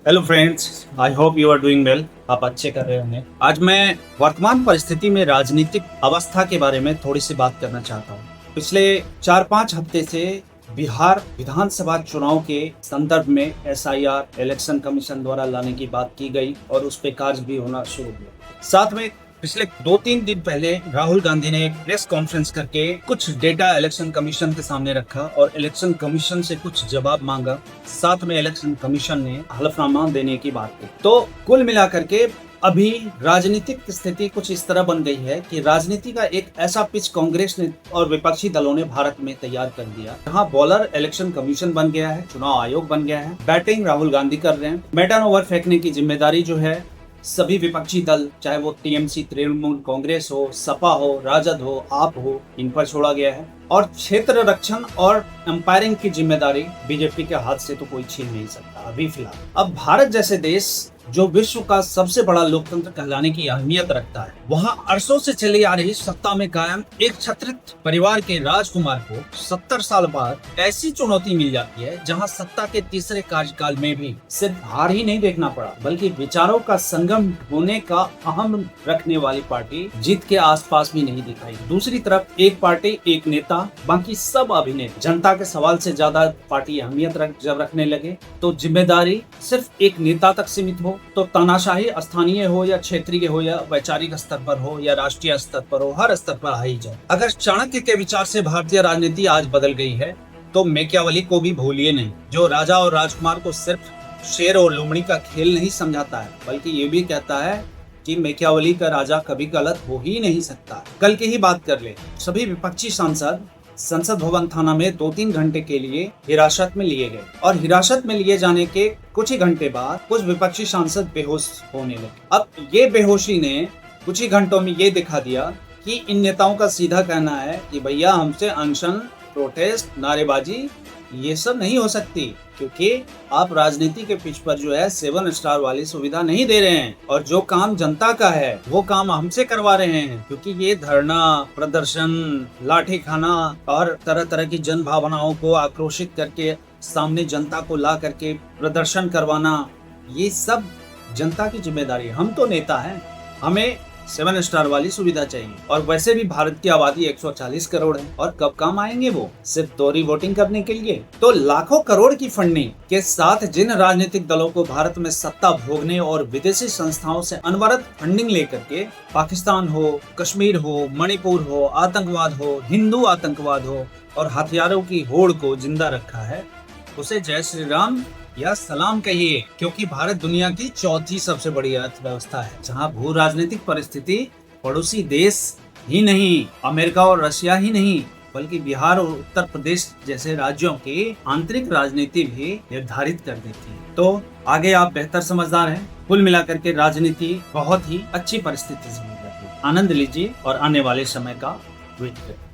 Hello friends, I hope you are doing well. आप अच्छे कर रहे होंगे। आज मैं वर्तमान परिस्थिति में राजनीतिक अवस्था के बारे में थोड़ी सी बात करना चाहता हूँ। पिछले 4-5 हफ्ते से बिहार विधानसभा चुनाव के संदर्भ में एसआईआर इलेक्शन कमीशन द्वारा लाने की बात की गई और उस पर कार्य भी होना शुरू हुआ। साथ में पिछले 2-3 दिन पहले राहुल गांधी ने एक प्रेस कॉन्फ्रेंस करके कुछ डेटा इलेक्शन कमीशन के सामने रखा और इलेक्शन कमीशन से कुछ जवाब मांगा। साथ में इलेक्शन कमीशन ने हलफनामा देने की बात की। तो कुल मिलाकर के अभी राजनीतिक स्थिति कुछ इस तरह बन गई है कि राजनीति का एक ऐसा पिच कांग्रेस ने और विपक्षी दलों ने भारत में तैयार कर दिया, जहां बॉलर इलेक्शन कमीशन बन गया है, चुनाव आयोग बन गया है, बैटिंग राहुल गांधी कर रहे हैं, मैदान ओवर फेंकने की जिम्मेदारी जो है सभी विपक्षी दल, चाहे वो टीएमसी, तृणमूल कांग्रेस हो, सपा हो, राजद हो, आप हो, इन पर छोड़ा गया है। और क्षेत्र रक्षण और अंपायरिंग की जिम्मेदारी बीजेपी के हाथ से तो कोई छीन नहीं सकता अभी फिलहाल। अब भारत जैसे देश जो विश्व का सबसे बड़ा लोकतंत्र कहलाने की अहमियत रखता है, वहाँ अरसों से चली आ रही सत्ता में कायम एक छत्रित परिवार के राजकुमार को 70 साल बाद ऐसी चुनौती मिल जाती है जहाँ सत्ता के तीसरे कार्यकाल में भी सिर्फ हार ही नहीं देखना पड़ा, बल्कि विचारों का संगम होने का अहम रखने वाली पार्टी जीत के आसपास भी नहीं दिखाई। दूसरी तरफ एक पार्टी, एक नेता, बाकी सब अभिनेता। जनता के सवाल से ज्यादा पार्टी अहमियत जब रखने लगे तो जिम्मेदारी सिर्फ एक नेता तक सीमित हो तो तानाशाही स्थानीय हो या क्षेत्रीय हो या वैचारिक स्तर पर हो या राष्ट्रीय स्तर पर हो, हर स्तर पर आई जाए। अगर चाणक्य के विचार से भारतीय राजनीति आज बदल गई है तो मैकियावेली को भी भूलिए नहीं, जो राजा और राजकुमार को सिर्फ शेर और लोमड़ी का खेल नहीं समझाता है, बल्कि ये भी कहता है कि मैकियावेली का राजा कभी गलत हो ही नहीं सकता। कल की ही बात कर ले, सभी विपक्षी सांसद संसद भवन थाना में 2-3 घंटे के लिए हिरासत में लिए गए और हिरासत में लिए जाने के कुछ ही घंटे बाद कुछ विपक्षी सांसद बेहोश होने लगे। अब ये बेहोशी ने कुछ ही घंटों में ये दिखा दिया कि इन नेताओं का सीधा कहना है कि भैया हमसे अनशन, प्रोटेस्ट, नारेबाजी ये सब नहीं हो सकती, क्योंकि आप राजनीति के पिच पर जो है 7 स्टार वाली सुविधा नहीं दे रहे हैं और जो काम जनता का है वो काम हमसे करवा रहे हैं। क्योंकि ये धरना, प्रदर्शन, लाठी खाना और तरह तरह की जन भावनाओं को आक्रोशित करके सामने जनता को ला करके प्रदर्शन करवाना, ये सब जनता की जिम्मेदारी है। हम तो नेता हैं, हमें 7 स्टार वाली सुविधा चाहिए। और वैसे भी भारत की आबादी 140 करोड़ है और कब काम आएंगे वो सिर्फ दोहरी वोटिंग करने के लिए। तो लाखों करोड़ की फंडिंग के साथ जिन राजनीतिक दलों को भारत में सत्ता भोगने और विदेशी संस्थाओं से अनवरत फंडिंग लेकर के पाकिस्तान हो, कश्मीर हो, मणिपुर हो, आतंकवाद हो, हिंदू आतंकवाद हो और हथियारों की होड़ को जिंदा रखा है, उसे जय श्री राम या सलाम कहिए। क्योंकि भारत दुनिया की चौथी सबसे बड़ी अर्थव्यवस्था है, जहां भू राजनीतिक परिस्थिति पड़ोसी देश ही नहीं, अमेरिका और रशिया ही नहीं, बल्कि बिहार और उत्तर प्रदेश जैसे राज्यों की आंतरिक राजनीति भी निर्धारित कर देती है। तो आगे आप बेहतर समझदार हैं। कुल मिलाकर के राजनीति बहुत ही अच्छी परिस्थिति से गुजरती है। आनंद लीजिए और आने वाले समय का वेट करिए।